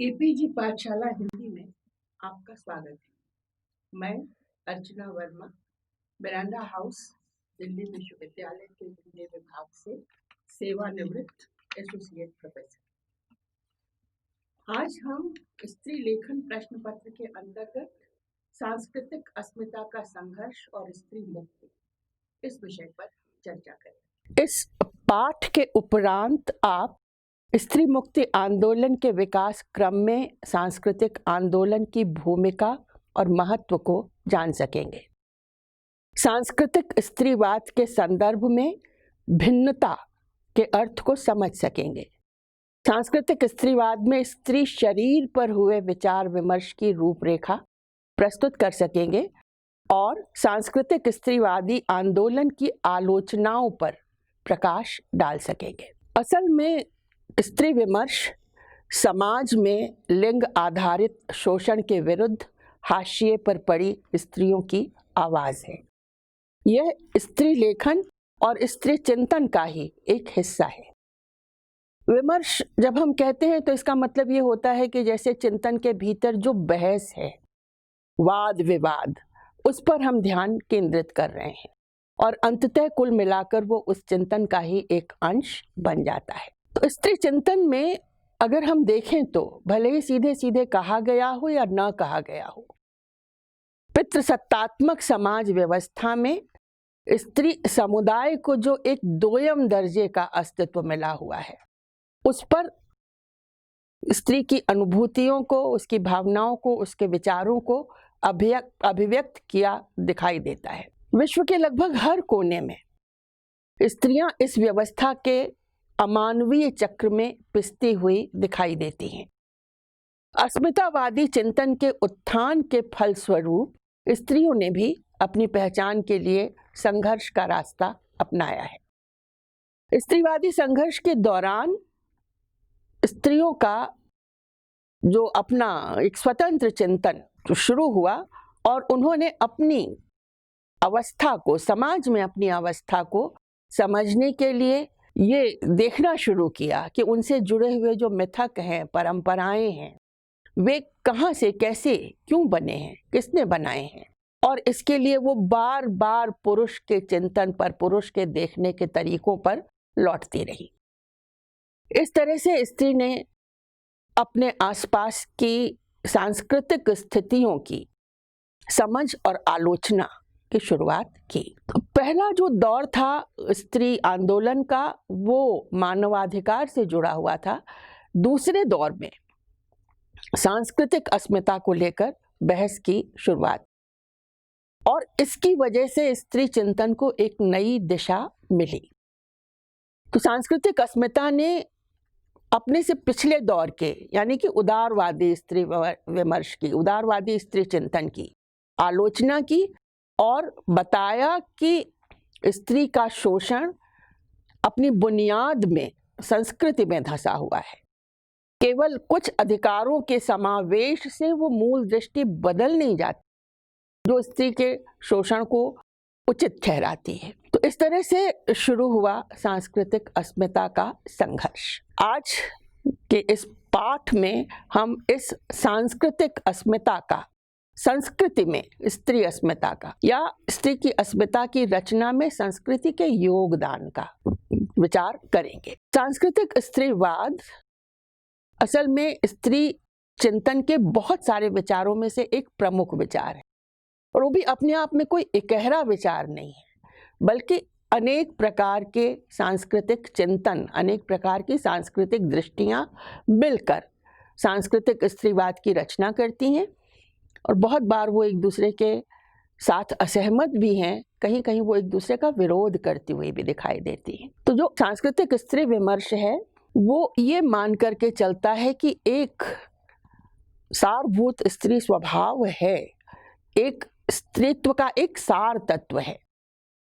APG पाठशाला हिंदी में आपका स्वागत है। मैं अर्चना वर्मा, मिरांडा हाउस, दिल्ली विश्वविद्यालय के हिंदी विभाग से सेवानिवृत्त एसोसिएट प्रोफेसर। आज हम स्त्री लेखन प्रश्न पत्र के अंतर्गत सांस्कृतिक अस्मिता का संघर्ष और स्त्री मुक्ति इस विषय पर चर्चा करेंगे। इस पाठ के उपरांत आप स्त्री मुक्ति आंदोलन के विकास क्रम में सांस्कृतिक आंदोलन की भूमिका और महत्व को जान सकेंगे। सांस्कृतिक स्त्रीवाद के संदर्भ में भिन्नता के अर्थ को समझ सकेंगे। सांस्कृतिक स्त्रीवाद में स्त्री शरीर पर हुए विचार विमर्श की रूपरेखा प्रस्तुत कर सकेंगे और सांस्कृतिक स्त्रीवादी आंदोलन की आलोचनाओं पर प्रकाश डाल सकेंगे। असल में स्त्री विमर्श समाज में लिंग आधारित शोषण के विरुद्ध हाशिए पर पड़ी स्त्रियों की आवाज है। यह स्त्री लेखन और स्त्री चिंतन का ही एक हिस्सा है। विमर्श जब हम कहते हैं तो इसका मतलब ये होता है कि जैसे चिंतन के भीतर जो बहस है, वाद विवाद, उस पर हम ध्यान केंद्रित कर रहे हैं और अंततः कुल मिलाकर वो उस चिंतन का ही एक अंश बन जाता है। तो स्त्री चिंतन में अगर हम देखें तो भले ही सीधे सीधे कहा गया हो या न कहा गया हो, पितृसत्तात्मक समाज व्यवस्था में स्त्री समुदाय को जो एक दोयम दर्जे का अस्तित्व मिला हुआ है, उस पर स्त्री की अनुभूतियों को, उसकी भावनाओं को, उसके विचारों को अभिव्यक्त किया दिखाई देता है। विश्व के लगभग हर कोने में स्त्रियां इस व्यवस्था के अमानवीय चक्र में पिसती हुई दिखाई देती हैं। अस्मितावादी चिंतन के उत्थान के फलस्वरूप स्त्रियों ने भी अपनी पहचान के लिए संघर्ष का रास्ता अपनाया है। स्त्रीवादी संघर्ष के दौरान स्त्रियों का जो अपना एक स्वतंत्र चिंतन शुरू हुआ और उन्होंने अपनी अवस्था को, समाज में अपनी अवस्था को समझने के लिए ये देखना शुरू किया कि उनसे जुड़े हुए जो मिथक हैं, परंपराएं हैं, वे कहाँ से, कैसे, क्यों बने हैं, किसने बनाए हैं, और इसके लिए वो बार बार पुरुष के चिंतन पर, पुरुष के देखने के तरीकों पर लौटती रही। इस तरह से स्त्री ने अपने आसपास की सांस्कृतिक स्थितियों की समझ और आलोचना की शुरुआत की। तो पहला जो दौर था स्त्री आंदोलन का, वो मानवाधिकार से जुड़ा हुआ था। दूसरे दौर में सांस्कृतिक अस्मिता को लेकर बहस की शुरुआत, और इसकी वजह से स्त्री चिंतन को एक नई दिशा मिली। तो सांस्कृतिक अस्मिता ने अपने से पिछले दौर के, यानी कि उदारवादी स्त्री विमर्श की, उदारवादी स्त्री चिंतन की आलोचना की और बताया कि स्त्री का शोषण अपनी बुनियाद में संस्कृति में धंसा हुआ है। केवल कुछ अधिकारों के समावेश से वो मूल दृष्टि बदल नहीं जाती जो स्त्री के शोषण को उचित ठहराती है। तो इस तरह से शुरू हुआ सांस्कृतिक अस्मिता का संघर्ष। आज के इस पाठ में हम इस सांस्कृतिक अस्मिता का, संस्कृति में स्त्री अस्मिता का, या स्त्री की अस्मिता की रचना में संस्कृति के योगदान का विचार करेंगे। सांस्कृतिक स्त्रीवाद असल में स्त्री चिंतन के बहुत सारे विचारों में से एक प्रमुख विचार है, और वो भी अपने आप में कोई इकहरा विचार नहीं है, बल्कि अनेक प्रकार के सांस्कृतिक चिंतन, अनेक प्रकार की सांस्कृतिक दृष्टियां मिलकर सांस्कृतिक स्त्रीवाद की रचना करती हैं, और बहुत बार वो एक दूसरे के साथ असहमत भी हैं, कहीं कहीं वो एक दूसरे का विरोध करती हुई भी दिखाई देती हैं। तो जो सांस्कृतिक स्त्री विमर्श है वो ये मान करके चलता है कि एक सारभूत स्त्री स्वभाव है, एक स्त्रीत्व का एक सार तत्व है,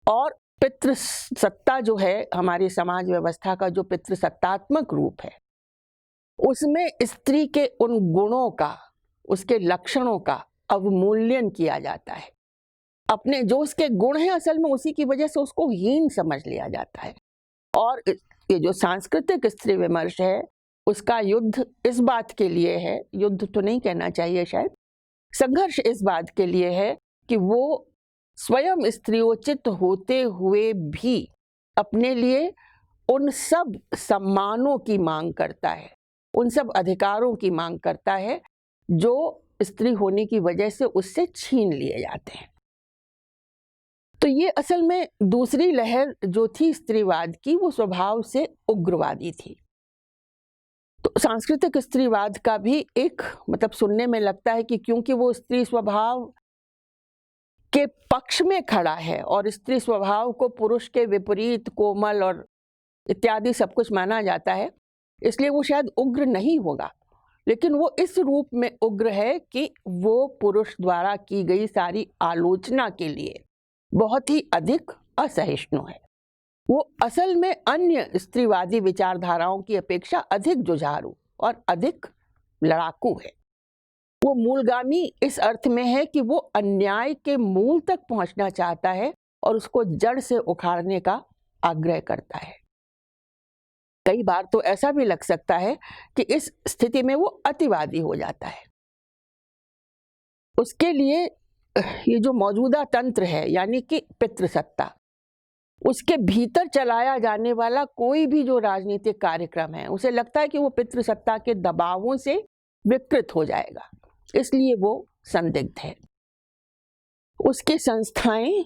और पितृसत्ता जो है, हमारी समाज व्यवस्था का जो पितृसत्तात्मक रूप है, उसमें स्त्री के उन गुणों का, उसके लक्षणों का अवमूल्यन किया जाता है। अपने जो उसके गुण हैं असल में उसी की वजह से उसको हीन समझ लिया जाता है। और ये जो सांस्कृतिक स्त्री विमर्श है उसका युद्ध इस बात के लिए है, युद्ध तो नहीं कहना चाहिए शायद, संघर्ष इस बात के लिए है कि वो स्वयं स्त्रीयोचित होते हुए भी अपने लिए उन सब सम्मानों की मांग करता है, उन सब अधिकारों की मांग करता है जो स्त्री होने की वजह से उससे छीन लिए जाते हैं। तो ये असल में दूसरी लहर जो थी स्त्रीवाद की, वो स्वभाव से उग्रवादी थी। तो सांस्कृतिक स्त्रीवाद का भी एक मतलब सुनने में लगता है कि क्योंकि वो स्त्री स्वभाव के पक्ष में खड़ा है और स्त्री स्वभाव को पुरुष के विपरीत कोमल और इत्यादि सब कुछ माना जाता है, इसलिए वो शायद उग्र नहीं होगा, लेकिन वो इस रूप में उग्र है कि वो पुरुष द्वारा की गई सारी आलोचना के लिए बहुत ही अधिक असहिष्णु है। वो असल में अन्य स्त्रीवादी विचारधाराओं की अपेक्षा अधिक जुझारू और अधिक लड़ाकू है। वो मूलगामी इस अर्थ में है कि वो अन्याय के मूल तक पहुंचना चाहता है और उसको जड़ से उखाड़ने का आग्रह करता है। कई बार तो ऐसा भी लग सकता है कि इस स्थिति में वो अतिवादी हो जाता है। उसके लिए ये जो मौजूदा तंत्र है यानी कि पितृसत्ता, उसके भीतर चलाया जाने वाला कोई भी जो राजनीतिक कार्यक्रम है, उसे लगता है कि वो पितृसत्ता के दबावों से विकृत हो जाएगा, इसलिए वो संदिग्ध है। उसकी संस्थाएं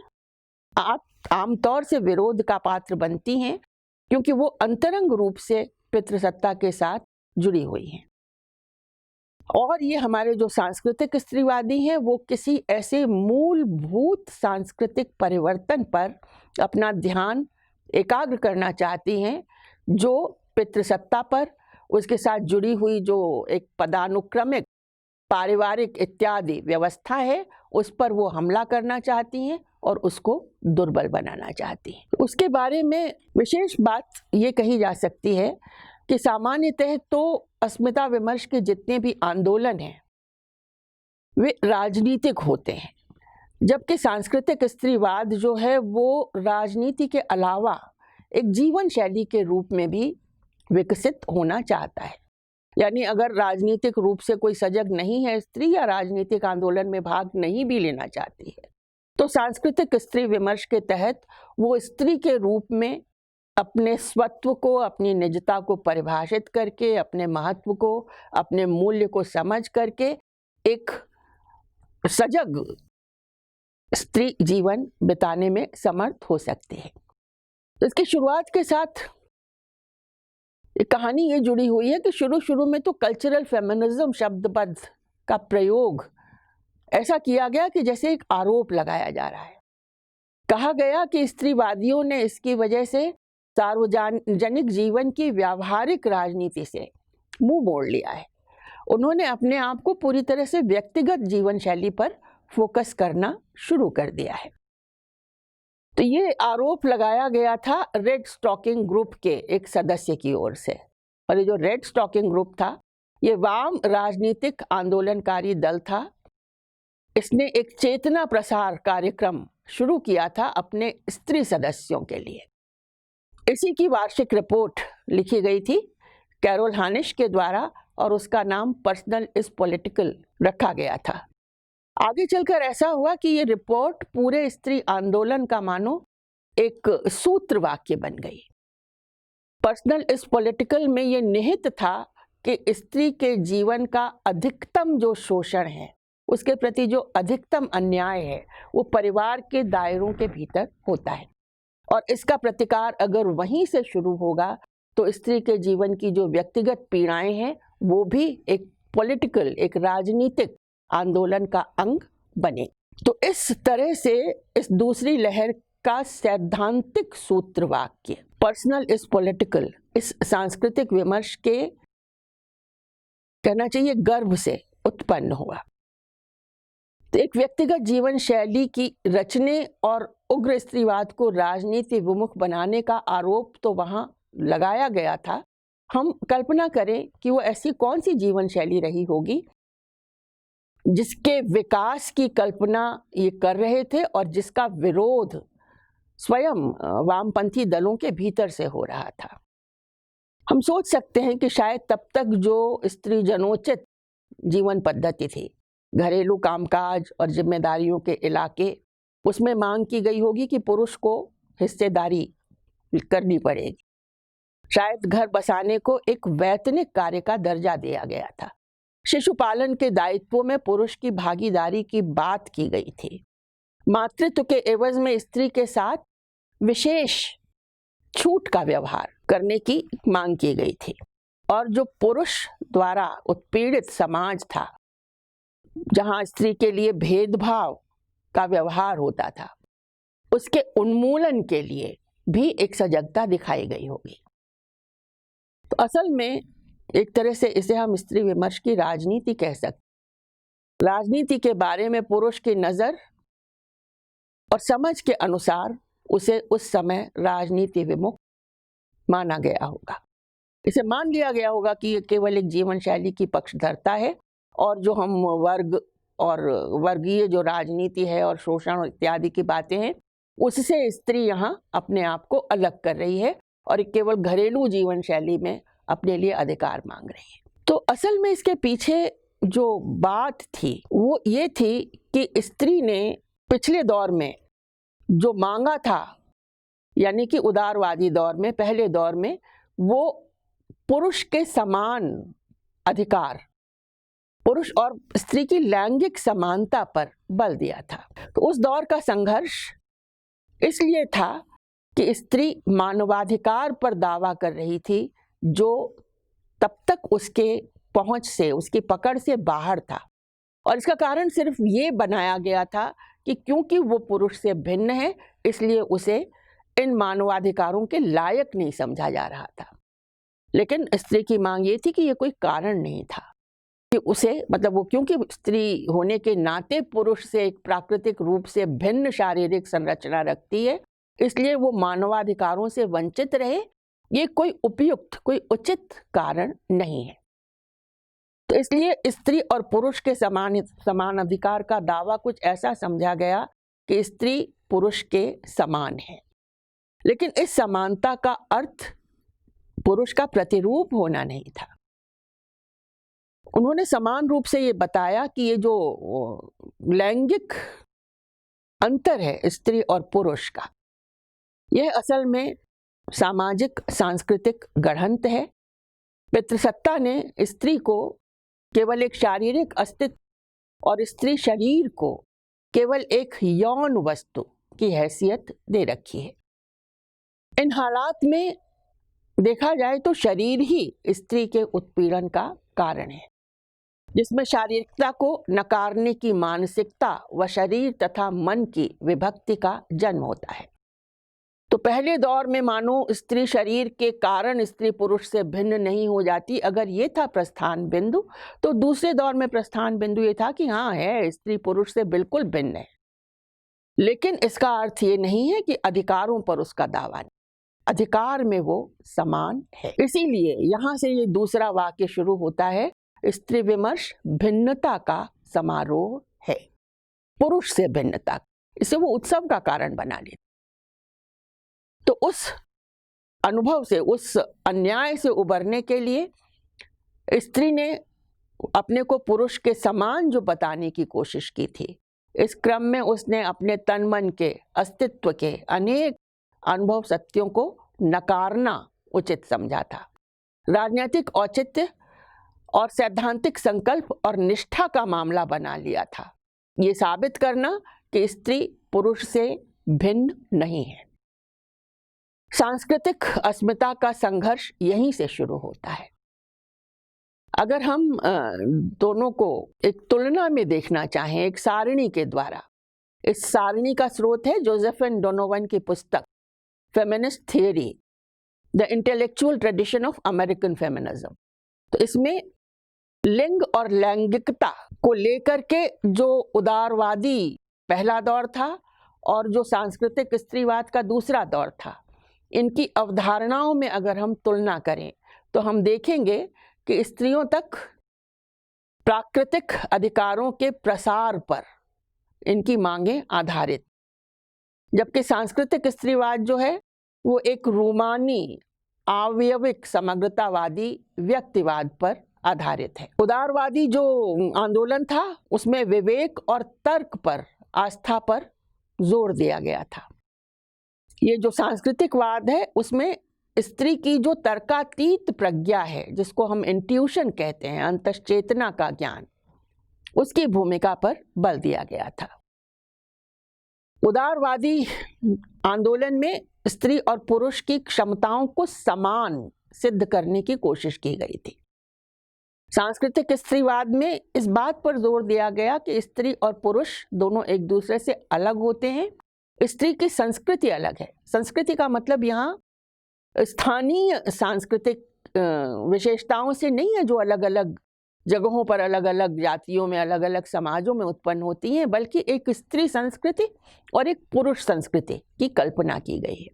आमतौर से विरोध का पात्र बनती हैं क्योंकि वो अंतरंग रूप से पितृसत्ता के साथ जुड़ी हुई हैं। और ये हमारे जो सांस्कृतिक स्त्रीवादी हैं वो किसी ऐसे मूलभूत सांस्कृतिक परिवर्तन पर अपना ध्यान एकाग्र करना चाहती हैं जो पितृसत्ता पर, उसके साथ जुड़ी हुई जो एक पदानुक्रमिक पारिवारिक इत्यादि व्यवस्था है, उस पर वो हमला करना चाहती हैं और उसको दुर्बल बनाना चाहती हैं। उसके बारे में विशेष बात ये कही जा सकती है कि सामान्यतः तो अस्मिता विमर्श के जितने भी आंदोलन हैं वे राजनीतिक होते हैं, जबकि सांस्कृतिक स्त्रीवाद जो है वो राजनीति के अलावा एक जीवन शैली के रूप में भी विकसित होना चाहता है। यानी अगर राजनीतिक रूप से कोई सजग नहीं है स्त्री या राजनीतिक आंदोलन में भाग नहीं भी लेना चाहती है, तो सांस्कृतिक स्त्री विमर्श के तहत वो स्त्री के रूप में अपने स्वत्व को, अपनी निजता को परिभाषित करके, अपने महत्व को, अपने मूल्य को समझ करके एक सजग स्त्री जीवन बिताने में समर्थ हो सकती है। तो इसकी शुरुआत के साथ एक कहानी ये जुड़ी हुई है कि शुरू में तो कल्चरल फेमिनिज्म शब्दबद्ध का प्रयोग ऐसा किया गया कि जैसे एक आरोप लगाया जा रहा है। कहा गया कि स्त्रीवादियों ने इसकी वजह से सार्वजनिक जीवन की व्यावहारिक राजनीति से मुंह मोड़ लिया है। उन्होंने अपने आप को पूरी तरह से व्यक्तिगत जीवन शैली पर फोकस करना शुरू कर दिया है। तो ये आरोप लगाया गया था रेड स्टॉकिंग ग्रुप के एक सदस्य की ओर से, और ये जो रेड स्टॉकिंग ग्रुप था ये वाम राजनीतिक आंदोलनकारी दल था। इसने एक चेतना प्रसार कार्यक्रम शुरू किया था अपने स्त्री सदस्यों के लिए। इसी की वार्षिक रिपोर्ट लिखी गई थी कैरोल हानिश के द्वारा और उसका नाम पर्सनल इज पॉलिटिकल रखा गया था। आगे चलकर ऐसा हुआ कि ये रिपोर्ट पूरे स्त्री आंदोलन का मानो एक सूत्र वाक्य बन गई। पर्सनल इज पॉलिटिकल में ये निहित था कि स्त्री के जीवन का अधिकतम जो शोषण है, उसके प्रति जो अधिकतम अन्याय है, वो परिवार के दायरों के भीतर होता है, और इसका प्रतिकार अगर वहीं से शुरू होगा तो स्त्री के जीवन की जो व्यक्तिगत पीड़ाएं हैं वो भी एक पॉलिटिकल, एक राजनीतिक आंदोलन का अंग बने। तो इस तरह से इस दूसरी लहर का सैद्धांतिक सूत्र वाक्य पर्सनल इज पॉलिटिकल इस सांस्कृतिक विमर्श के कहना चाहिए गर्भ से उत्पन्न हुआ। तो एक व्यक्तिगत जीवन शैली की रचने और उग्र स्त्रीवाद को राजनीति विमुख बनाने का आरोप तो वहां लगाया गया था। हम कल्पना करें कि वो ऐसी कौन सी जीवन शैली रही होगी जिसके विकास की कल्पना ये कर रहे थे और जिसका विरोध स्वयं वामपंथी दलों के भीतर से हो रहा था। हम सोच सकते हैं कि शायद तब तक जो स्त्री जनोचित जीवन पद्धति थी, घरेलू कामकाज और जिम्मेदारियों के इलाके, उसमें मांग की गई होगी कि पुरुष को हिस्सेदारी करनी पड़ेगी। शायद घर बसाने को एक वैतनिक कार्य का दर्जा दिया गया था। शिशु पालन के दायित्वों में पुरुष की भागीदारी की बात की गई थी। मातृत्व के एवज में स्त्री के साथ विशेष छूट का व्यवहार करने की मांग की गई थी। और जो पुरुष द्वारा उत्पीड़ित समाज था, जहां स्त्री के लिए भेदभाव का व्यवहार होता था, उसके उन्मूलन के लिए भी एक सजगता दिखाई गई होगी। तो असल में एक तरह से इसे हम स्त्री विमर्श की राजनीति कह सकते। राजनीति के बारे में पुरुष की नजर और समझ के अनुसार उसे उस समय राजनीति विमुख माना गया होगा। इसे मान लिया गया होगा कि ये केवल एक जीवन शैली की पक्षधरता है और जो हम वर्ग और वर्गीय जो राजनीति है और शोषण इत्यादि की बातें हैं, उससे स्त्री यहाँ अपने आप को अलग कर रही है और केवल घरेलू जीवन शैली में अपने लिए अधिकार मांग रही है। तो असल में इसके पीछे जो बात थी वो ये थी कि स्त्री ने पिछले दौर में जो मांगा था, यानी कि उदारवादी दौर में, पहले दौर में, वो पुरुष के समान अधिकार, पुरुष और स्त्री की लैंगिक समानता पर बल दिया था। तो उस दौर का संघर्ष इसलिए था कि स्त्री मानवाधिकार पर दावा कर रही थी जो तब तक उसके पहुंच से, उसकी पकड़ से बाहर था। और इसका कारण सिर्फ ये बनाया गया था कि क्योंकि वो पुरुष से भिन्न है, इसलिए उसे इन मानवाधिकारों के लायक नहीं समझा जा रहा था। लेकिन स्त्री की मांग ये थी कि ये कोई कारण नहीं था कि उसे, मतलब वो क्योंकि स्त्री होने के नाते पुरुष से एक प्राकृतिक रूप से भिन्न शारीरिक संरचना रखती है, इसलिए वो मानवाधिकारों से वंचित रहे, ये कोई उपयुक्त, कोई उचित कारण नहीं है। तो इसलिए स्त्री और पुरुष के समान अधिकार का दावा कुछ ऐसा समझा गया कि स्त्री पुरुष के समान है। लेकिन इस समानता का अर्थ पुरुष का प्रतिरूप होना नहीं था। उन्होंने समान रूप से ये बताया कि ये जो लैंगिक अंतर है स्त्री और पुरुष का, यह असल में सामाजिक सांस्कृतिक गढ़ंत है। पितृसत्ता ने स्त्री को केवल एक शारीरिक अस्तित्व और स्त्री शरीर को केवल एक यौन वस्तु की हैसियत दे रखी है। इन हालात में देखा जाए तो शरीर ही स्त्री के उत्पीड़न का कारण है, जिसमें शारीरिकता को नकारने की मानसिकता व शरीर तथा मन की विभक्ति का जन्म होता है। तो पहले दौर में मानो स्त्री शरीर के कारण स्त्री पुरुष से भिन्न नहीं हो जाती, अगर ये था प्रस्थान बिंदु, तो दूसरे दौर में प्रस्थान बिंदु ये था कि हाँ है, स्त्री पुरुष से बिल्कुल भिन्न है। लेकिन इसका अर्थ ये नहीं है कि अधिकारों पर उसका दावा नहीं, अधिकार में वो समान है। इसीलिए यहाँ से ये दूसरा वाक्य शुरू होता है, स्त्री विमर्श भिन्नता का समारोह है, पुरुष से भिन्नता, इसे वो उत्सव का कारण बना लेते। तो उस अनुभव से, उस अन्याय से उबरने के लिए स्त्री ने अपने को पुरुष के समान जो बताने की कोशिश की थी, इस क्रम में उसने अपने तन मन के अस्तित्व के अनेक अनुभव सत्यों को नकारना उचित समझा था। राजनीतिक औचित्य और सैद्धांतिक संकल्प और निष्ठा का मामला बना लिया था, ये साबित करना कि स्त्री पुरुष से भिन्न नहीं है। सांस्कृतिक अस्मिता का संघर्ष यहीं से शुरू होता है। अगर हम दोनों को एक तुलना में देखना चाहें, एक सारणी के द्वारा, इस सारणी का स्रोत है जोसेफिन डोनोवन की पुस्तक feminist theory, the intellectual tradition of American feminism. तो इसमें लिंग और लैंगिकता को लेकर के जो उदारवादी पहला दौर था और जो सांस्कृतिक स्त्रीवाद का दूसरा दौर था, इनकी अवधारणाओं में अगर हम तुलना करें तो हम देखेंगे कि स्त्रियों तक प्राकृतिक अधिकारों के प्रसार पर इनकी मांगें आधारित, जबकि सांस्कृतिक स्त्रीवाद जो है वो एक रूमानी आवयविक समग्रतावादी व्यक्तिवाद पर आधारित है। उदारवादी जो आंदोलन था उसमें विवेक और तर्क पर, आस्था पर जोर दिया गया था। ये जो सांस्कृतिकवाद है उसमें स्त्री की जो तर्कातीत प्रज्ञा है, जिसको हम इंट्यूशन कहते हैं, अंतश्चेतना का ज्ञान, उसकी भूमिका पर बल दिया गया था। उदारवादी आंदोलन में स्त्री और पुरुष की क्षमताओं को समान सिद्ध करने की कोशिश की गई थी। सांस्कृतिक स्त्रीवाद में इस बात पर जोर दिया गया कि स्त्री और पुरुष दोनों एक दूसरे से अलग होते हैं। स्त्री की संस्कृति अलग है। संस्कृति का मतलब यहाँ स्थानीय सांस्कृतिक विशेषताओं से नहीं है जो अलग अलग जगहों पर, अलग अलग जातियों में, अलग अलग समाजों में उत्पन्न होती हैं, बल्कि एक स्त्री संस्कृति और एक पुरुष संस्कृति की कल्पना की गई है।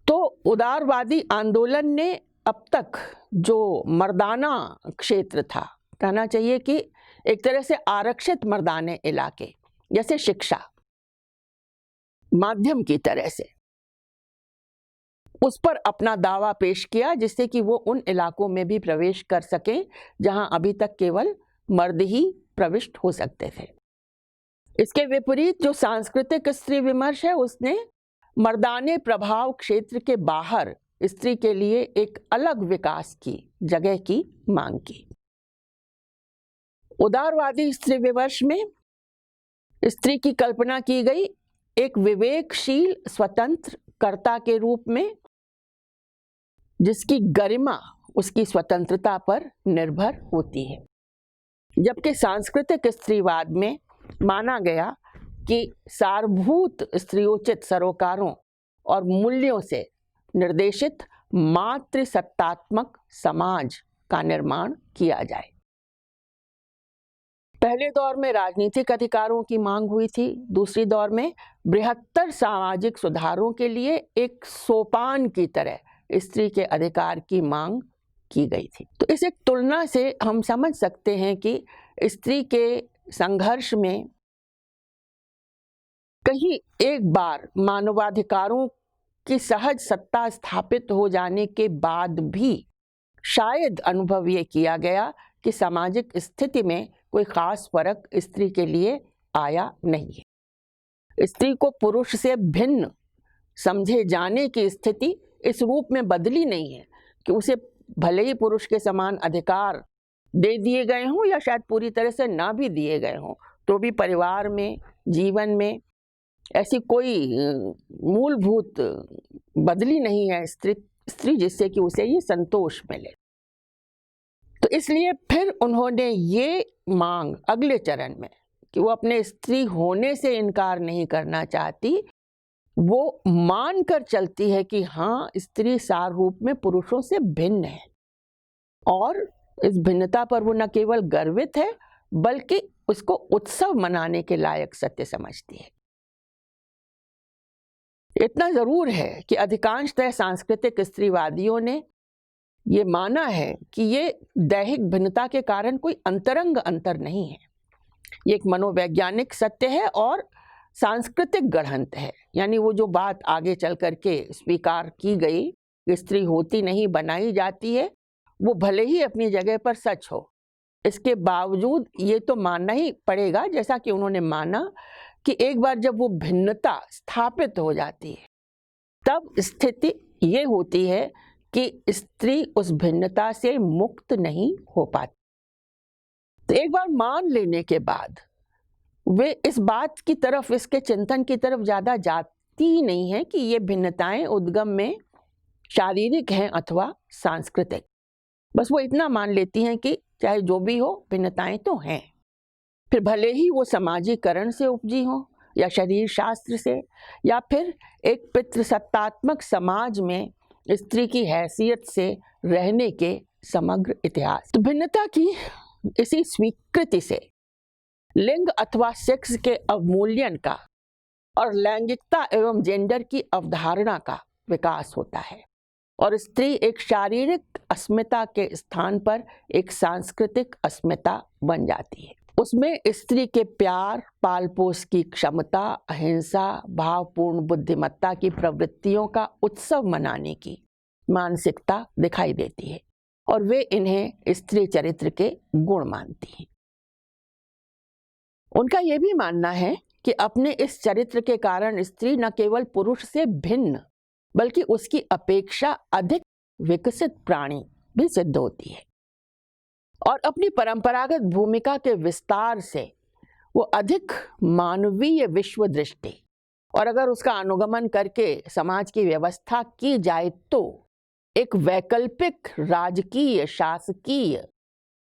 तो उदारवादी आंदोलन ने अब तक जो मर्दाना क्षेत्र था, कहना चाहिए कि एक तरह से आरक्षित मर्दाने इलाके, जैसे शिक्षा माध्यम की तरह से, उस पर अपना दावा पेश किया, जिससे कि वो उन इलाकों में भी प्रवेश कर सकें जहां अभी तक केवल मर्द ही प्रविष्ट हो सकते थे। इसके विपरीत जो सांस्कृतिक स्त्री विमर्श है, उसने मर्दाने प्रभाव क्षेत्र के बाहर स्त्री के लिए एक अलग विकास की जगह की मांग की। उदारवादी स्त्री विमर्श में स्त्री की कल्पना की गई एक विवेकशील स्वतंत्र कर्ता के रूप में, जिसकी गरिमा उसकी स्वतंत्रता पर निर्भर होती है। जबकि सांस्कृतिक स्त्रीवाद में माना गया कि सारभूत स्त्रियोचित सरोकारों और मूल्यों से निर्देशित मातृसत्तात्मक समाज का निर्माण किया जाए। पहले दौर में राजनीतिक अधिकारों की मांग हुई थी। दूसरी दौर में बृहत्तर सामाजिक सुधारों के लिए एक सोपान की तरह स्त्री के अधिकार की मांग की गई थी। तो इस एक तुलना से हम समझ सकते हैं कि स्त्री के संघर्ष में कहीं एक बार मानवाधिकारों की सहज सत्ता स्थापित हो जाने के बाद भी शायद अनुभव ये किया गया कि सामाजिक स्थिति में कोई खास फर्क स्त्री के लिए आया नहीं है। स्त्री को पुरुष से भिन्न समझे जाने की स्थिति इस रूप में बदली नहीं है कि उसे भले ही पुरुष के समान अधिकार दे दिए गए हों या शायद पूरी तरह से ना भी दिए गए हों, तो भी परिवार में, जीवन में ऐसी कोई मूलभूत बदली नहीं है स्त्री जिससे कि उसे ये संतोष मिले। तो इसलिए फिर उन्होंने ये मांग अगले चरण में कि वो अपने स्त्री होने से इनकार नहीं करना चाहती, वो मान कर चलती है कि हाँ, स्त्री सार रूप में पुरुषों से भिन्न है और इस भिन्नता पर वो न केवल गर्वित है बल्कि उसको उत्सव मनाने के लायक सत्य समझती है। इतना जरूर है कि अधिकांशतः सांस्कृतिक स्त्रीवादियों ने ये माना है कि ये दैहिक भिन्नता के कारण कोई अंतरंग अंतर नहीं है, ये एक मनोवैज्ञानिक सत्य है और सांस्कृतिक गढ़ंत है। यानी वो जो बात आगे चल करके स्वीकार की गई कि स्त्री होती नहीं बनाई जाती है, वो भले ही अपनी जगह पर सच हो, इसके बावजूद ये तो मानना ही पड़ेगा, जैसा कि उन्होंने माना कि एक बार जब वो भिन्नता स्थापित हो जाती है तब स्थिति ये होती है कि स्त्री उस भिन्नता से मुक्त नहीं हो पाती। तो एक बार मान लेने के बाद वे इस बात की तरफ, इसके चिंतन की तरफ ज़्यादा जाती ही नहीं है कि ये भिन्नताएं उद्गम में शारीरिक हैं अथवा सांस्कृतिक। बस वो इतना मान लेती हैं कि चाहे जो भी हो, भिन्नताएं तो हैं, फिर भले ही वो समाजीकरण से उपजी हो या शरीर शास्त्र से या फिर एक पितृसत्तात्मक समाज में स्त्री की हैसियत से रहने के समग्र इतिहास। तो भिन्नता की इसी स्वीकृति से लिंग अथवा सेक्स के अवमूल्यन का और लैंगिकता एवं जेंडर की अवधारणा का विकास होता है और स्त्री एक शारीरिक अस्मिता के स्थान पर एक सांस्कृतिक अस्मिता बन जाती है। उसमें स्त्री के प्यार, पाल पोस की क्षमता, अहिंसा, भावपूर्ण बुद्धिमत्ता की प्रवृत्तियों का उत्सव मनाने की मानसिकता दिखाई देती है और वे इन्हें स्त्री चरित्र के गुण मानती हैं। उनका यह भी मानना है कि अपने इस चरित्र के कारण स्त्री न केवल पुरुष से भिन्न बल्कि उसकी अपेक्षा अधिक विकसित प्राणी भी सिद्ध होती है और अपनी परंपरागत भूमिका के विस्तार से वो अधिक मानवीय विश्व दृष्टि और अगर उसका अनुगमन करके समाज की व्यवस्था की जाए तो एक वैकल्पिक राजकीय शासकीय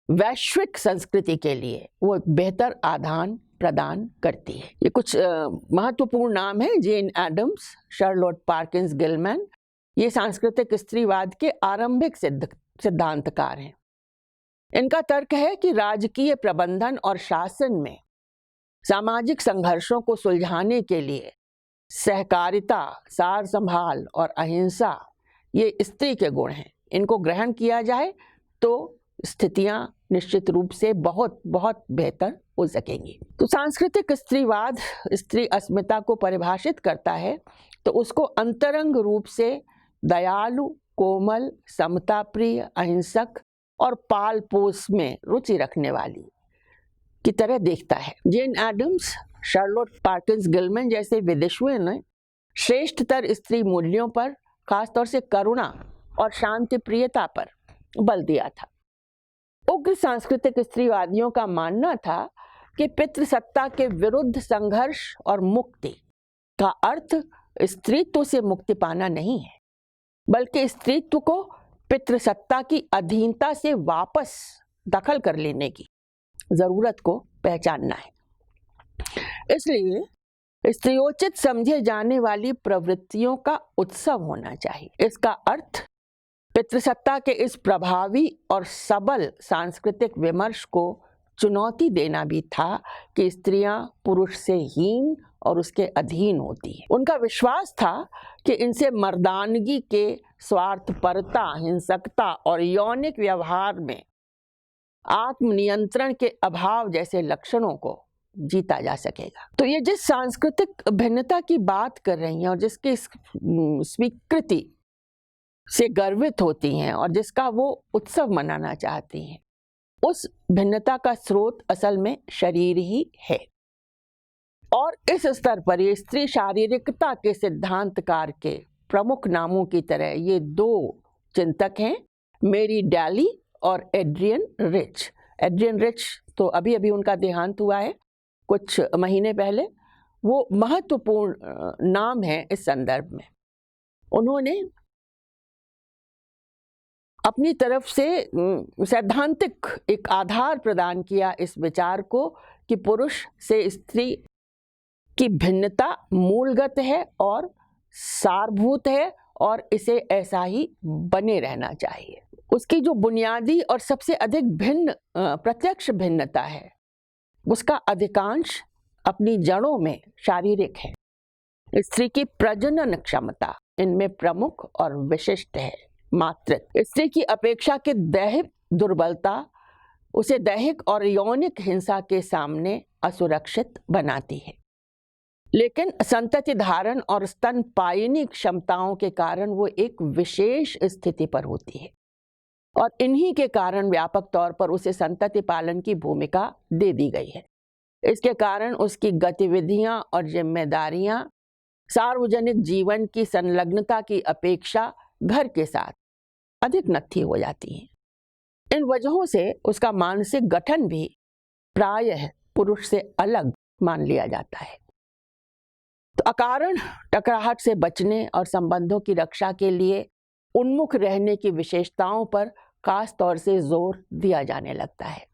वैश्विक संस्कृति के लिए वो एक बेहतर आधार प्रदान करती है। ये कुछ महत्वपूर्ण नाम है। जेन एडम्स, शार्लोट पार्किंस गिलमैन, ये सांस्कृतिक स्त्रीवाद के आरंभिक सिद्धांतकार हैं। इनका तर्क है कि राजकीय प्रबंधन और शासन में सामाजिक संघर्षों को सुलझाने के लिए सहकारिता, सार संभाल और अहिंसा ये स्त्री के गुण हैं। इनको ग्रहण किया जाए तो स्थितियां निश्चित रूप से बहुत बहुत बेहतर हो सकेंगी। तो सांस्कृतिक स्त्रीवाद स्त्री अस्मिता को परिभाषित करता है तो उसको अंतरंग रूप से दयालु, कोमल, समता प्रिय, अहिंसक और पाल पोस में रुचि रखने वाली की तरह देखता है। जेन एडम्स, शार्लोट पार्किंस गिलमैन जैसे विदेशियों ने श्रेष्ठतर स्त्री मूल्यों पर, खासतौर से करुणा और शांति प्रियता पर बल दिया था। उग्र सांस्कृतिक स्त्रीवादियों का मानना था कि पितृसत्ता के विरुद्ध संघर्ष और मुक्ति का अर्थ स्त्रीत्व से मुक्ति पाना नहीं है बल्कि स्त्रीत्व को पितृसत्ता की अधीनता से वापस दखल कर लेने की जरूरत को पहचानना है। इसलिए स्त्रीयोचित समझे जाने वाली प्रवृत्तियों का उत्सव होना चाहिए। इसका अर्थ पितृसत्ता के इस प्रभावी और सबल सांस्कृतिक विमर्श को चुनौती देना भी था कि स्त्रियां पुरुष से हीन और उसके अधीन होती हैं। उनका विश्वास था कि इनसे मर्दानगी के स्वार्थपरता, हिंसकता और यौनिक व्यवहार में आत्मनियंत्रण के अभाव जैसे लक्षणों को जीता जा सकेगा। तो ये जिस सांस्कृतिक भिन्नता की बात कर रही हैं और जिसकी स्वीकृति से गर्वित होती हैं और जिसका वो उत्सव मनाना चाहती हैं, उस भिन्नता का स्रोत असल में शरीर ही है। और इस स्तर पर ये स्त्री शारीरिकता के सिद्धांतकार के प्रमुख नामों की तरह ये दो चिंतक हैं, मेरी डैली और एड्रियन रिच। एड्रियन रिच तो अभी अभी उनका देहांत हुआ है कुछ महीने पहले। वो महत्वपूर्ण नाम है इस संदर्भ में। उन्होंने अपनी तरफ से सैद्धांतिक एक आधार प्रदान किया इस विचार को कि पुरुष से स्त्री की भिन्नता मूलगत है और सारभूत है और इसे ऐसा ही बने रहना चाहिए। उसकी जो बुनियादी और सबसे अधिक भिन्न प्रत्यक्ष भिन्नता है उसका अधिकांश अपनी जड़ों में शारीरिक है। स्त्री की प्रजनन क्षमता इनमें प्रमुख और विशिष्ट है। मातृत्व स्त्री की अपेक्षा के दैहिक दुर्बलता उसे दैहिक और यौनिक हिंसा के सामने असुरक्षित बनाती है, लेकिन संतति धारण और स्तनपायिनी क्षमताओं के कारण वो एक विशेष स्थिति पर होती है और इन्हीं के कारण व्यापक तौर पर उसे संतति पालन की भूमिका दे दी गई है। इसके कारण उसकी गतिविधियां और जिम्मेदारियां सार्वजनिक जीवन की संलग्नता की अपेक्षा घर के साथ अधिक नत्थी हो जाती हैं। इन वजहों से उसका मानसिक गठन भी प्रायः पुरुष से अलग मान लिया जाता है। तो अकारण टकराहट से बचने और संबंधों की रक्षा के लिए उन्मुख रहने की विशेषताओं पर खास तौर से जोर दिया जाने लगता है।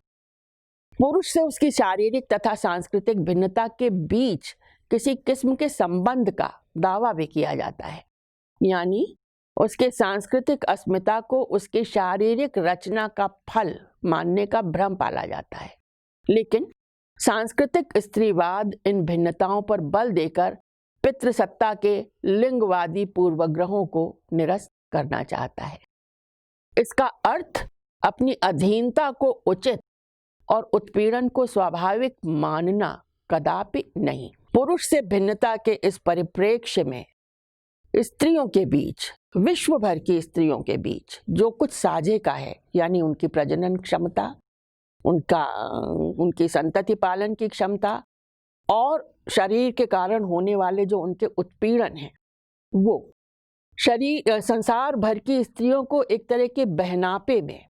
पुरुष से उसकी शारीरिक तथा सांस्कृतिक भिन्नता के बीच किसी किस्म के संबंध का दावा भी किया जाता है, यानी उसके सांस्कृतिक अस्मिता को उसकी शारीरिक रचना का फल मानने का भ्रम पाला जाता है। लेकिन सांस्कृतिक स्त्रीवाद इन भिन्नताओं पर बल देकर पितृसत्ता के लिंगवादी पूर्वग्रहों को निरस्त करना चाहता है। इसका अर्थ अपनी अधीनता को उचित और उत्पीड़न को स्वाभाविक मानना कदापि नहीं। पुरुष से भिन्नता के इस परिप्रेक्ष्य में स्त्रियों के बीच, विश्व भर की स्त्रियों के बीच जो कुछ साझे का है, यानी उनकी प्रजनन क्षमता, उनकी संतति पालन की क्षमता और शरीर के कारण होने वाले जो उनके उत्पीड़न हैं, वो संसार भर की स्त्रियों को एक तरह के बहनापे में,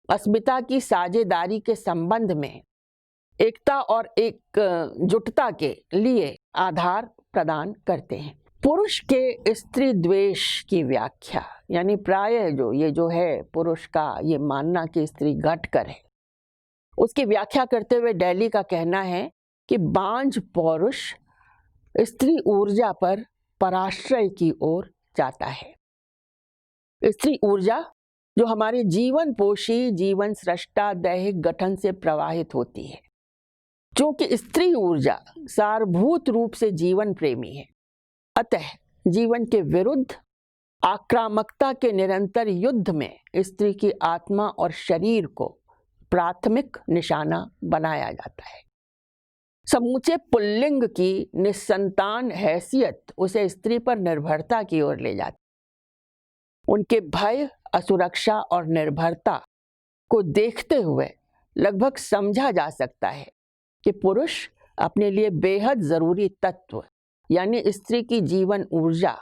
अस्मिता की साझेदारी के संबंध में, एकता और एकजुटता के लिए आधार प्रदान करते हैं। पुरुष के स्त्री द्वेष की व्याख्या, यानी प्रायः जो है पुरुष का ये मानना कि स्त्री घटकर है, उसकी व्याख्या करते हुए डेली का कहना है कि बांझ पौरुष स्त्री ऊर्जा पर पराश्रय की ओर जाता है। स्त्री ऊर्जा जो हमारे जीवन पोषी, जीवन सृष्टा, दैहिक गठन से प्रवाहित होती है, क्योंकि स्त्री ऊर्जा सारभूत रूप से जीवन प्रेमी है, अतः जीवन के विरुद्ध आक्रामकता के निरंतर युद्ध में स्त्री की आत्मा और शरीर को प्राथमिक निशाना बनाया जाता है। समूचे पुल्लिंग की निस्संतान हैसियत उसे स्त्री पर निर्भरता की ओर ले जाती। उनके भय, असुरक्षा और निर्भरता को देखते हुए लगभग समझा जा सकता है कि पुरुष अपने लिए बेहद जरूरी तत्व यानी स्त्री की जीवन ऊर्जा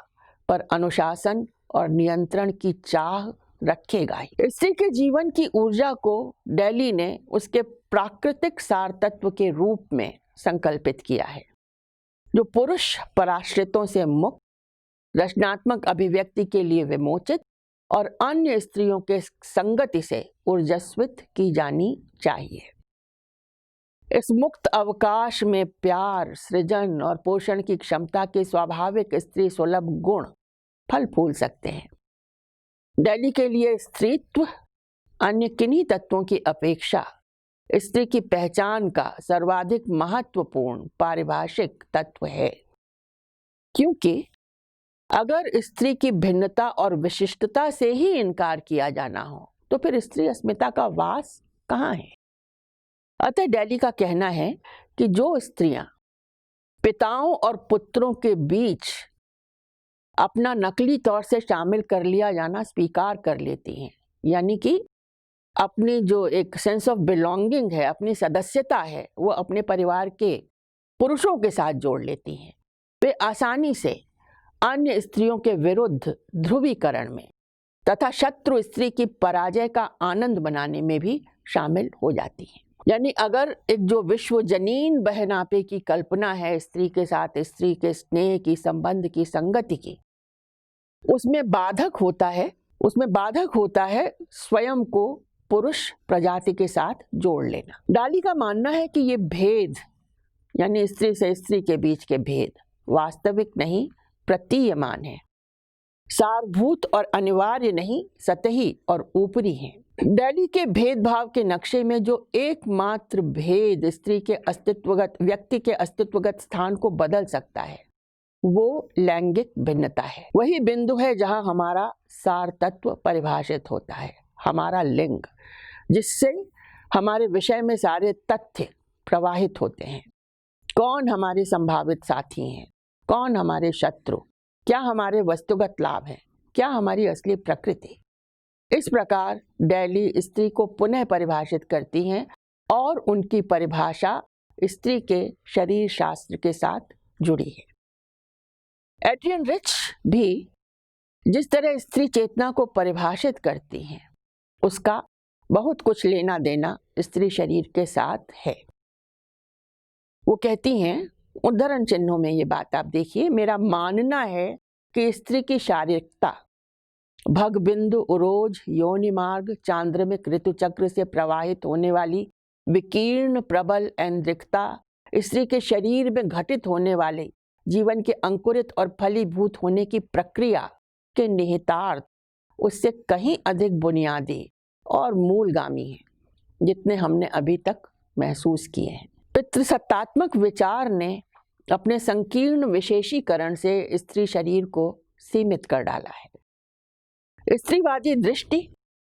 पर अनुशासन और नियंत्रण की चाह रखेगा ही। स्त्री के जीवन की ऊर्जा को डेली ने उसके प्राकृतिक सार तत्व के रूप में संकल्पित किया है, जो पुरुष पराश्रितों से मुक्त, रचनात्मक अभिव्यक्ति के लिए विमोचित और अन्य स्त्रियों के संगति से ऊर्जस्वित की जानी चाहिए। इस मुक्त अवकाश में प्यार, सृजन और पोषण की क्षमता के स्वाभाविक स्त्री सुलभ गुण फल फूल सकते हैं। डेली के लिए स्त्रीत्व अन्य किन्हीं तत्वों की अपेक्षा स्त्री की पहचान का सर्वाधिक महत्वपूर्ण पारिभाषिक तत्व है, क्योंकि अगर स्त्री की भिन्नता और विशिष्टता से ही इनकार किया जाना हो तो फिर स्त्री अस्मिता का वास कहाँ है। अतः डेली का कहना है कि जो स्त्रियां पिताओं और पुत्रों के बीच अपना नकली तौर से शामिल कर लिया जाना स्वीकार कर लेती हैं, यानी कि अपनी जो एक सेंस ऑफ बिलोंगिंग है, अपनी सदस्यता है, वो अपने परिवार के पुरुषों के साथ जोड़ लेती हैं, वे आसानी से अन्य स्त्रियों के विरुद्ध ध्रुवीकरण में तथा शत्रु स्त्री की पराजय का आनंद बनाने में भी शामिल हो जाती हैं। यानी अगर एक जो विश्वजनीन बहनापे की कल्पना है स्त्री के साथ, स्त्री के स्नेह की, संबंध की, संगति की, उसमें बाधक होता है स्वयं को पुरुष प्रजाति के साथ जोड़ लेना। डाली का मानना है कि ये भेद यानी स्त्री से स्त्री के बीच के भेद वास्तविक नहीं, प्रतीयमान है, सारभूत और अनिवार्य नहीं, सतही और ऊपरी है। डेली के भेदभाव के नक्शे में जो एकमात्र भेद स्त्री के व्यक्ति के अस्तित्वगत स्थान को बदल सकता है वो लैंगिक भिन्नता है। वही बिंदु है जहां हमारा सार तत्व परिभाषित होता है, हमारा लिंग, जिससे हमारे विषय में सारे तथ्य प्रवाहित होते हैं। कौन हमारे संभावित साथी हैं, कौन हमारे शत्रु, क्या हमारे वस्तुगत लाभ हैं, क्या हमारी असली प्रकृति। इस प्रकार डेली स्त्री को पुनः परिभाषित करती हैं और उनकी परिभाषा स्त्री के शरीर शास्त्र के साथ जुड़ी है। एड्रियन रिच भी जिस तरह स्त्री चेतना को परिभाषित करती हैं उसका बहुत कुछ लेना देना स्त्री शरीर के साथ है। वो कहती हैं, उद्धरण चिन्हों में ये बात आप देखिए, मेरा मानना है कि स्त्री की शारीरिकता भगबिंदु, उरोज, योनि मार्ग, चांद्रमिक ऋतुचक्र से प्रवाहित होने वाली विकीर्ण प्रबल ऐन्द्रिकता, स्त्री के शरीर में घटित होने वाले जीवन के अंकुरित और फलीभूत होने की प्रक्रिया के निहितार्थ उससे कहीं अधिक बुनियादी और मूलगामी है जितने हमने अभी तक महसूस किए हैं। पितृसत्तात्मक विचार ने अपने संकीर्ण विशेषीकरण से स्त्री शरीर को सीमित कर डाला है। स्त्रीवादी दृष्टि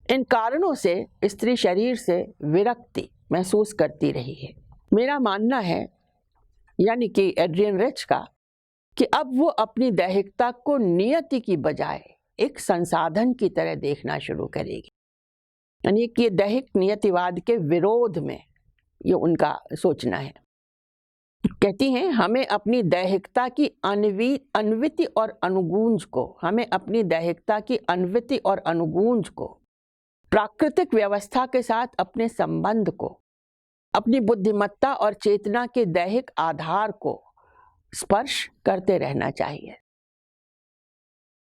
इन कारणों से स्त्री शरीर से विरक्ति महसूस करती रही है। मेरा मानना है, यानी कि एड्रियन रिच का, कि अब वो अपनी दैहिकता को नियति की बजाय एक संसाधन की तरह देखना शुरू करेगी। यानी कि ये दैहिक नियतिवाद के विरोध में ये उनका सोचना है। कहती हैं, हमें अपनी दैहिकता की अन्विति और अनुगूंज को प्राकृतिक व्यवस्था के साथ अपने संबंध को, अपनी बुद्धिमत्ता और चेतना के दैहिक आधार को स्पर्श करते रहना चाहिए।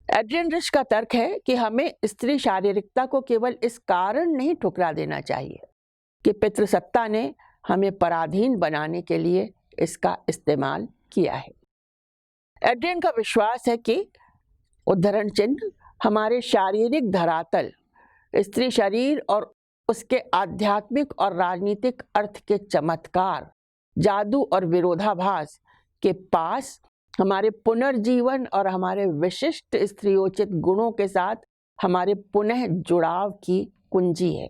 एड्रियन रिच का तर्क है कि हमें स्त्री शारीरिकता को केवल इस कारण नहीं ठुकरा देना चाहिए कि पितृसत्ता ने हमें पराधीन बनाने के लिए इसका इस्तेमाल किया है। एड्रियन का विश्वास है कि उद्धरण चिन्ह हमारे शारीरिक धरातल, स्त्री शरीर और उसके आध्यात्मिक और राजनीतिक अर्थ के चमत्कार, जादू और विरोधाभास के पास हमारे पुनर्जीवन और हमारे विशिष्ट स्त्रियोचित गुणों के साथ हमारे पुनः जुड़ाव की कुंजी है,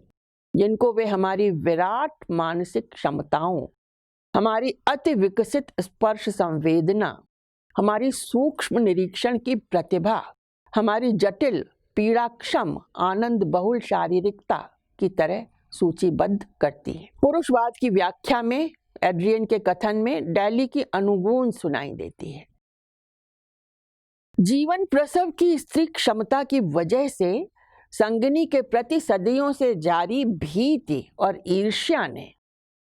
जिनको वे हमारी विराट मानसिक क्षमताओं, हमारी अति विकसित स्पर्श संवेदना, हमारी सूक्ष्म निरीक्षण की प्रतिभा, हमारी जटिल पीड़ाक्षम आनंद बहुल शारीरिकता की तरह सूचीबद्ध करती है। पुरुषवाद की व्याख्या में एड्रियन के कथन में डैली की अनुगूंज सुनाई देती है। जीवन प्रसव की स्त्री क्षमता की वजह से संगिनी के प्रति सदियों से जारी भीति और ईर्ष्या ने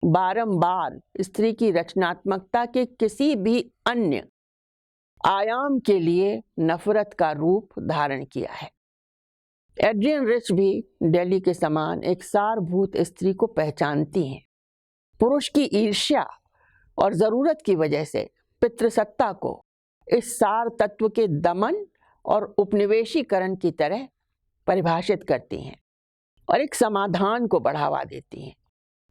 बारंबार स्त्री की रचनात्मकता के किसी भी अन्य आयाम के लिए नफरत का रूप धारण किया है। एड्रियन रिच भी डैली के समान एक सारभूत स्त्री को पहचानती हैं। पुरुष की ईर्ष्या और जरूरत की वजह से पितृसत्ता को इस सार तत्व के दमन और उपनिवेशीकरण की तरह परिभाषित करती हैं और एक समाधान को बढ़ावा देती हैं,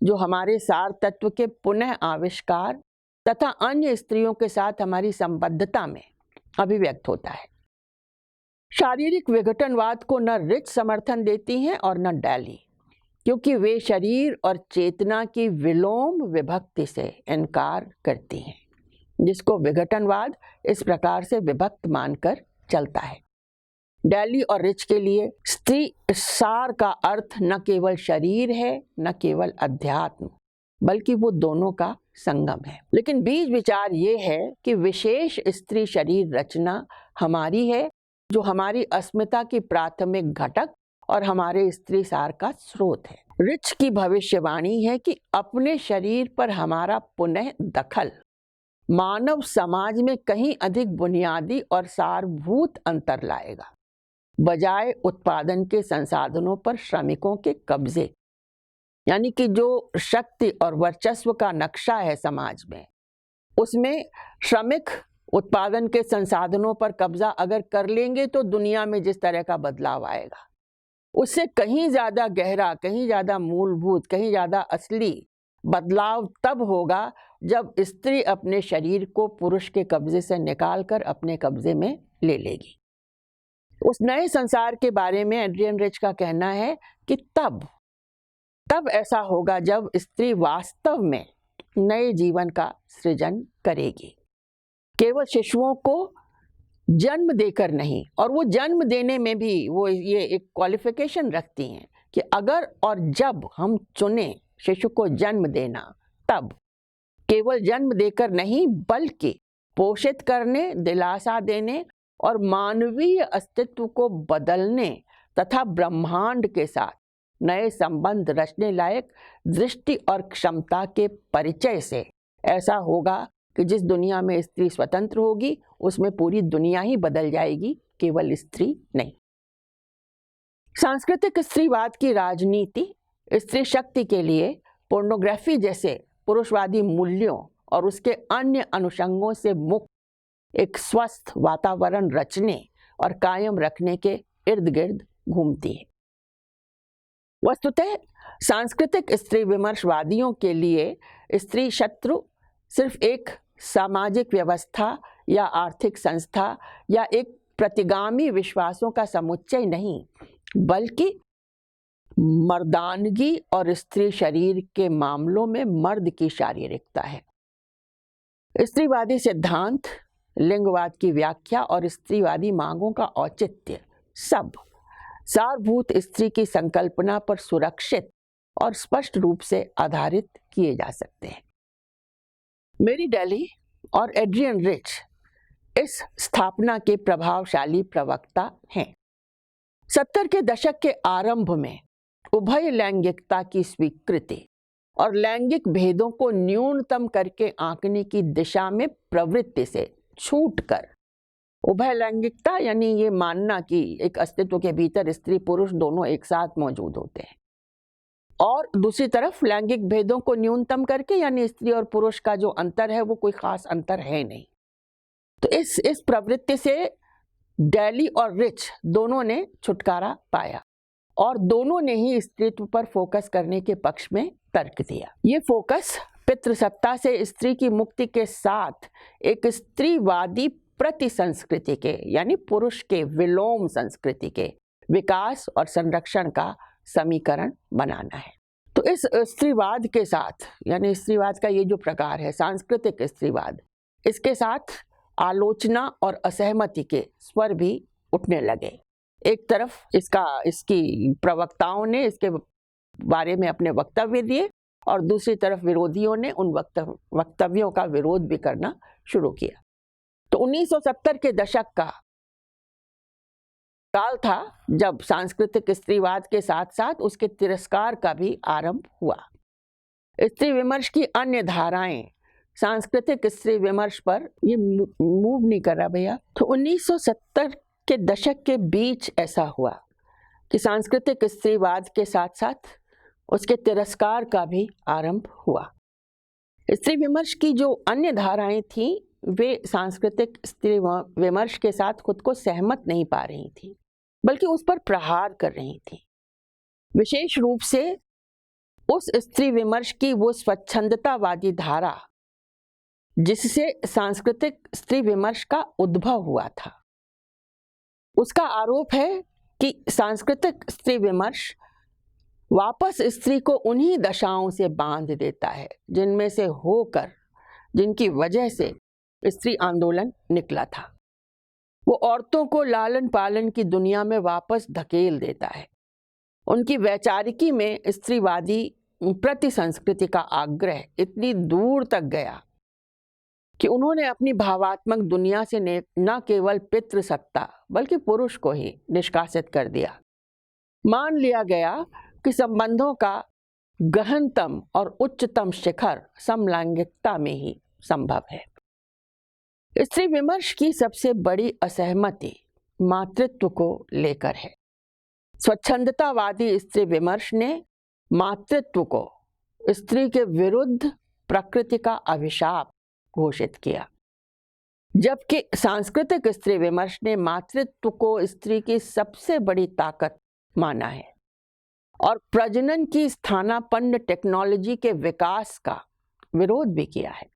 जो हमारे सार तत्व के पुनः आविष्कार तथा अन्य स्त्रियों के साथ हमारी संबद्धता में अभिव्यक्त होता है। शारीरिक विघटनवाद को न रिच समर्थन देती हैं और न डैली, क्योंकि वे शरीर और चेतना की विलोम विभक्ति से इनकार करती हैं, जिसको विघटनवाद इस प्रकार से विभक्त मानकर चलता है। डैली और रिच के लिए स्त्री सार का अर्थ न केवल शरीर है, न केवल अध्यात्म, बल्कि वो दोनों का संगम है। लेकिन बीज विचार ये है कि विशेष स्त्री शरीर रचना हमारी है, जो हमारी अस्मिता की प्राथमिक घटक और हमारे स्त्री सार का स्रोत है। रिच की भविष्यवाणी है कि अपने शरीर पर हमारा पुनः दखल मानव समाज में कहीं अधिक बुनियादी और सारभूत अंतर लाएगा, बजाय उत्पादन के संसाधनों पर श्रमिकों के कब्जे। यानी कि जो शक्ति और वर्चस्व का नक्शा है समाज में, उसमें श्रमिक उत्पादन के संसाधनों पर कब्जा अगर कर लेंगे तो दुनिया में जिस तरह का बदलाव आएगा, उससे कहीं ज्यादा गहरा, कहीं ज्यादा मूलभूत, कहीं ज्यादा असली बदलाव तब होगा जब स्त्री अपने शरीर को पुरुष के कब्जे से निकालकर अपने कब्जे में ले लेगी। उस नए संसार के बारे में एड्रियन रिच का कहना है कि तब ऐसा होगा जब स्त्री वास्तव में नए जीवन का सृजन करेगी, केवल शिशुओं को जन्म देकर नहीं। और वो जन्म देने में भी वो ये एक क्वालिफिकेशन रखती हैं कि अगर और जब हम चुने शिशु को जन्म देना, तब केवल जन्म देकर नहीं, बल्कि पोषित करने, दिलासा देने और मानवीय अस्तित्व को बदलने तथा ब्रह्मांड के साथ नए संबंध रचने लायक दृष्टि और क्षमता के परिचय से ऐसा होगा कि जिस दुनिया में स्त्री स्वतंत्र होगी, उसमें पूरी दुनिया ही बदल जाएगी, केवल स्त्री नहीं। सांस्कृतिक स्त्रीवाद की राजनीति स्त्री शक्ति के लिए पोर्नोग्राफी जैसे पुरुषवादी मूल्यों और उसके अन्य अनुषंगों से मुक्त एक स्वस्थ वातावरण रचने और कायम रखने के इर्द गिर्द घूमती है। वस्तुतः सांस्कृतिक स्त्री विमर्शवादियों के लिए स्त्री शत्रु सिर्फ एक सामाजिक व्यवस्था या आर्थिक संस्था या एक प्रतिगामी विश्वासों का समुच्चय नहीं, बल्कि मर्दानगी और स्त्री शरीर के मामलों में मर्द की शारीरिकता है। स्त्रीवादी सिद्धांत, लिंगवाद की व्याख्या और स्त्रीवादी मांगों का औचित्य सब सारभूत स्त्री की संकल्पना पर सुरक्षित और स्पष्ट रूप से आधारित किए जा सकते हैं। मेरी डेली और एड्रियन रिच इस स्थापना के प्रभावशाली प्रवक्ता हैं। 70 के दशक के आरंभ में उभय लैंगिकता की स्वीकृति और लैंगिक भेदों को न्यूनतम करके आंकने की दिशा में प्रवृत्ति से छूटकर उभय लैंगिकता यानी ये मानना कि एक अस्तित्व के भीतर स्त्री पुरुष दोनों एक साथ मौजूद होते हैं, और दूसरी तरफ लैंगिक भेदों को न्यूनतम करके यानी स्त्री और पुरुष का जो अंतर है वो कोई खास अंतर है नहीं। तो इस प्रवृत्ति से डेली और रिच दोनों ने छुटकारा पाया और दोनों ने ही स्त्रीत्व पर फोकस करने के पक्ष में तर्क दिया। ये फोकस पितृसत्ता से स्त्री की मुक्ति के साथ एक स्त्रीवादी प्रति संस्कृति के यानी पुरुष के विलोम संस्कृति के विकास और संरक्षण का समीकरण बनाना है। तो इस स्त्रीवाद के साथ यानी स्त्रीवाद का ये जो प्रकार है सांस्कृतिक स्त्रीवाद, इसके साथ आलोचना और असहमति के स्वर भी उठने लगे। एक तरफ इसकी प्रवक्ताओं ने इसके बारे में अपने वक्तव्य दिए और दूसरी तरफ विरोधियों ने उन वक्तव्यों का विरोध भी करना शुरू किया। तो 1970 के दशक का काल था जब सांस्कृतिक स्त्रीवाद के साथ साथ उसके तिरस्कार का भी आरंभ हुआ। स्त्री विमर्श की अन्य धाराएं सांस्कृतिक स्त्री विमर्श पर ये मूव नहीं कर रहा भैया। तो 1970 के दशक के बीच ऐसा हुआ कि सांस्कृतिक स्त्रीवाद के साथ साथ उसके तिरस्कार का भी आरंभ हुआ। स्त्री विमर्श की जो अन्य धाराएं थीं वे सांस्कृतिक स्त्री विमर्श के साथ खुद को सहमत नहीं पा रही थी, बल्कि उस पर प्रहार कर रही थी। विशेष रूप से उस स्त्री विमर्श की वो स्वच्छंदतावादी धारा जिससे सांस्कृतिक स्त्री विमर्श का उद्भव हुआ था। उसका आरोप है कि सांस्कृतिक स्त्री विमर्श वापस स्त्री को उन्हीं दशाओं से बांध देता है जिनमें से होकर जिनकी वजह से स्त्री आंदोलन निकला था। वो औरतों को लालन पालन की दुनिया में वापस धकेल देता है। उनकी वैचारिकी में स्त्रीवादी प्रति संस्कृति का आग्रह इतनी दूर तक गया कि उन्होंने अपनी भावात्मक दुनिया से न केवल पितृसत्ता बल्कि पुरुष को ही निष्कासित कर दिया। मान लिया गया कि संबंधों का गहनतम और उच्चतम शिखर समलैंगिकता में ही संभव है। स्त्री विमर्श की सबसे बड़ी असहमति मातृत्व को लेकर है। स्वच्छंदतावादी स्त्री विमर्श ने मातृत्व को स्त्री के विरुद्ध प्रकृति का अभिशाप घोषित किया, जबकि सांस्कृतिक स्त्री विमर्श ने मातृत्व को स्त्री की सबसे बड़ी ताकत माना है और प्रजनन की स्थानापन्न टेक्नोलॉजी के विकास का विरोध भी किया है।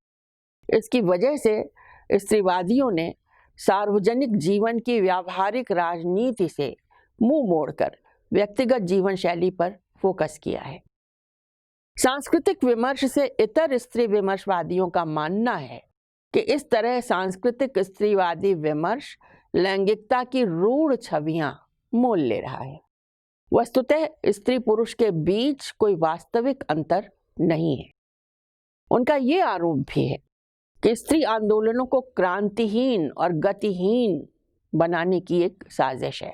इसकी वजह से स्त्रीवादियों ने सार्वजनिक जीवन की व्यावहारिक राजनीति से मुंह मोड़कर व्यक्तिगत जीवन शैली पर फोकस किया है। सांस्कृतिक विमर्श से इतर स्त्री विमर्शवादियों का मानना है कि इस तरह सांस्कृतिक स्त्रीवादी विमर्श लैंगिकता की रूढ़ छवियां मोल ले रहा है। वस्तुतः स्त्री पुरुष के बीच कोई वास्तविक अंतर नहीं है। उनका ये आरोप भी है कि स्त्री आंदोलनों को क्रांतिहीन और गतिहीन बनाने की एक साजिश है।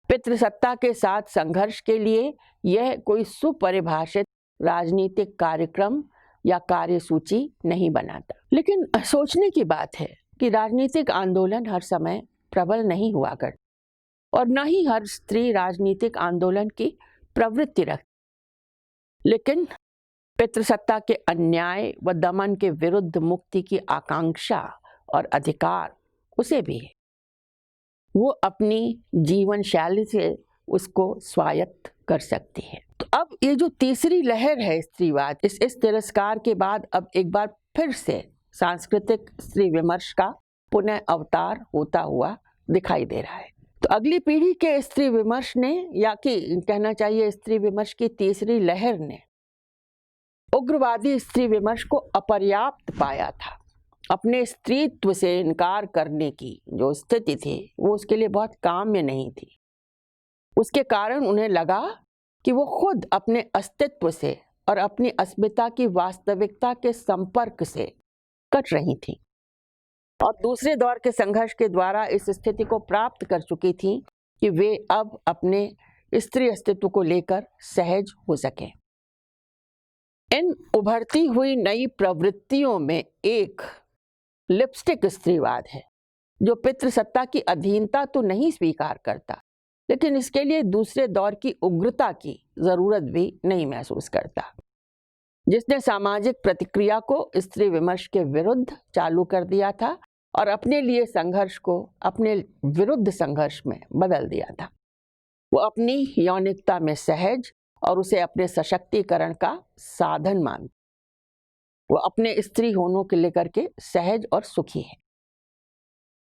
पितृसत्ता के साथ संघर्ष के लिए यह कोई सुपरिभाषित राजनीतिक कार्यक्रम या कार्यसूची नहीं बनाता। लेकिन सोचने की बात है कि राजनीतिक आंदोलन हर समय प्रबल नहीं हुआ करते और न ही हर स्त्री राजनीतिक आंदोलन की प्रवृत्ति रखती। लेकिन पितृसत्ता के अन्याय व दमन के विरुद्ध मुक्ति की आकांक्षा और अधिकार उसे भी है। वो अपनी जीवन शैली से उसको स्वायत्त कर सकती है। तो अब ये जो तीसरी लहर है स्त्रीवाद, इस तिरस्कार के बाद अब एक बार फिर से सांस्कृतिक स्त्री विमर्श का पुनः अवतार होता हुआ दिखाई दे रहा है। तो अगली पीढ़ी के स्त्री विमर्श ने, या कि कहना चाहिए स्त्री विमर्श की तीसरी लहर ने, उग्रवादी स्त्री विमर्श को अपर्याप्त पाया था। अपने स्त्रीत्व से इनकार करने की जो स्थिति थी वो उसके लिए बहुत काम्य नहीं थी। उसके कारण उन्हें लगा कि वो खुद अपने अस्तित्व से और अपनी अस्मिता की वास्तविकता के संपर्क से कट रही थी और दूसरे दौर के संघर्ष के द्वारा इस स्थिति को प्राप्त कर चुकी थी कि वे अब अपने स्त्री अस्तित्व को लेकर सहज हो सकें। इन उभरती हुई नई प्रवृत्तियों में एक लिपस्टिक स्त्रीवाद है, जो पितृसत्ता की अधीनता तो नहीं स्वीकार करता, लेकिन इसके लिए दूसरे दौर की उग्रता की जरूरत भी नहीं महसूस करता, जिसने सामाजिक प्रतिक्रिया को स्त्री विमर्श के विरुद्ध चालू कर दिया था और अपने लिए संघर्ष को अपने विरुद्ध संघर्ष में बदल दिया था। वो अपनी यौनिकता में सहज और उसे अपने सशक्तिकरण का साधन मानता। वो अपने स्त्री होने को लेकर के सहज और सुखी है।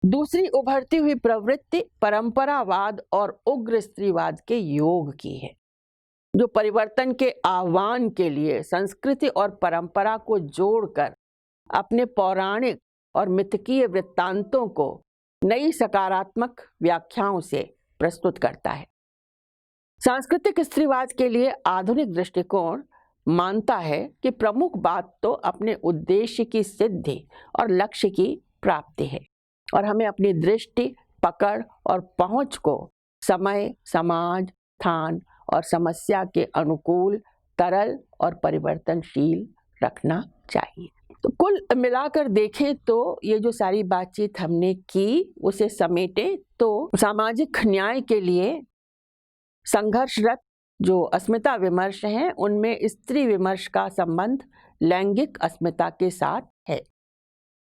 दूसरी उभरती हुई प्रवृत्ति परंपरावाद और उग्र स्त्रीवाद के योग की है, जो परिवर्तन के आह्वान के लिए संस्कृति और परंपरा को जोड़कर अपने पौराणिक और मिथकीय वृत्तांतों को नई सकारात्मक व्याख्याओं से प्रस्तुत करता है। सांस्कृतिक स्त्रीवाद के लिए आधुनिक दृष्टिकोण मानता है कि प्रमुख बात तो अपने उद्देश्य की सिद्धि और लक्ष्य की प्राप्ति है और हमें अपनी दृष्टि, पकड़ और पहुंच को समय, समाज, स्थान और समस्या के अनुकूल, तरल और परिवर्तनशील रखना चाहिए। तो कुल मिलाकर देखें तो ये जो सारी बातचीत हमने की उसे समेटे तो सामाजिक न्याय के लिए संघर्षरत जो अस्मिता विमर्श हैं उनमें स्त्री विमर्श का संबंध लैंगिक अस्मिता के साथ है।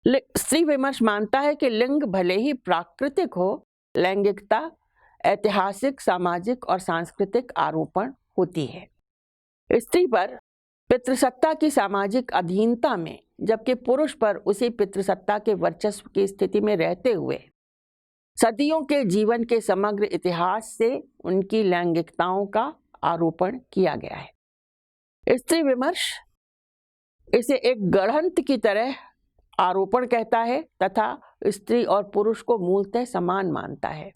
स्त्री विमर्श मानता है कि लिंग भले ही प्राकृतिक हो, लैंगिकता ऐतिहासिक, सामाजिक और सांस्कृतिक आरोपण होती है। स्त्री पर पितृसत्ता की सामाजिक अधीनता में, जबकि पुरुष पर उसी पितृसत्ता के वर्चस्व की स्थिति में रहते हुए सदियों के जीवन के समग्र इतिहास से उनकी लैंगिकताओं का आरोपण किया गया है। स्त्री विमर्श इसे एक गढ़ंत की तरह आरोपण कहता है तथा स्त्री और पुरुष को मूलतः समान मानता है।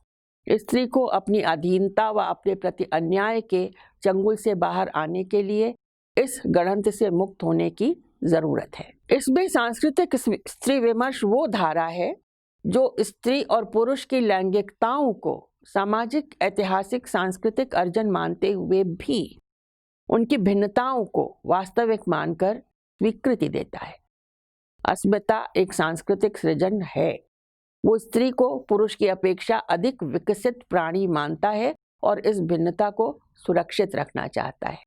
स्त्री को अपनी अधीनता व अपने प्रति अन्याय के चंगुल से बाहर आने के लिए इस गढ़ंत से मुक्त होने की जरूरत है। इसमें सांस्कृतिक स्त्री विमर्श वो धारा है जो स्त्री और पुरुष की लैंगिकताओं को सामाजिक, ऐतिहासिक, सांस्कृतिक अर्जन मानते हुए भी उनकी भिन्नताओं को वास्तविक मानकर स्वीकृति देता है। अस्मिता एक सांस्कृतिक सृजन है। वो स्त्री को पुरुष की अपेक्षा अधिक विकसित प्राणी मानता है और इस भिन्नता को सुरक्षित रखना चाहता है।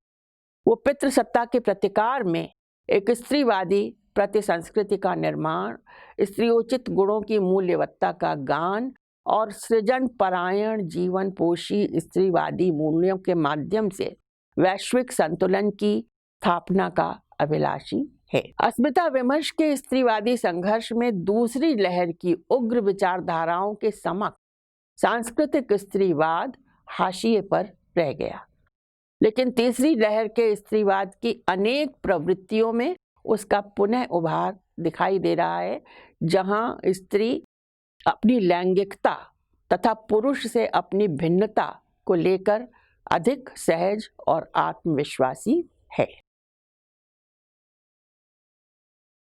वो पितृसत्ता के प्रतिकार में एक स्त्रीवादी प्रति संस्कृति का निर्माण, स्त्रीयोचित गुणों की मूल्यवत्ता का गान और सृजन परायण जीवन पोषी स्त्रीवादी मूल्यों के माध्यम से वैश्विक संतुलन की स्थापना का अभिलाषी है। अस्मिता विमर्श के स्त्रीवादी संघर्ष में दूसरी लहर की उग्र विचारधाराओं के समक्ष सांस्कृतिक स्त्रीवाद हाशिए पर रह गया, लेकिन तीसरी लहर के स्त्रीवाद की अनेक प्रवृत्तियों में उसका पुनः उभार दिखाई दे रहा है, जहां स्त्री अपनी लैंगिकता तथा पुरुष से अपनी भिन्नता को लेकर अधिक सहज और आत्मविश्वासी है।